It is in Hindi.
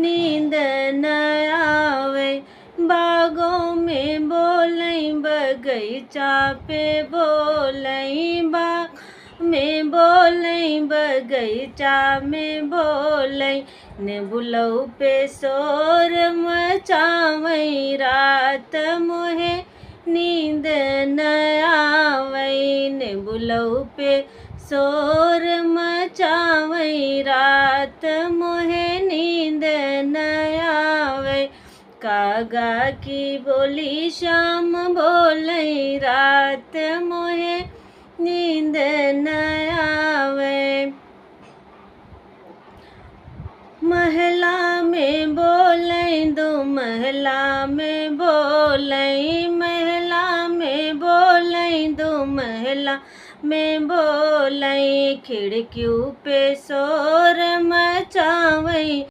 नींद न आवे। बागों में बोलई बगीचा पे बोलई, बाग में बोलई बगीचा में बोलई, ने बुलऊ पे शोर मचावई, रात मोहे नींद न आवई। ने बुलऊ पे शोर मचावई, रात मोहे नींद न आवई। कागा की बोली श्याम बोलई, रात मोहे नींद न आवे। महला में बोलई दो महला में बोलई, महला में बोलई दो महला में बोलई, खिड़कियों पे शोर मचावई।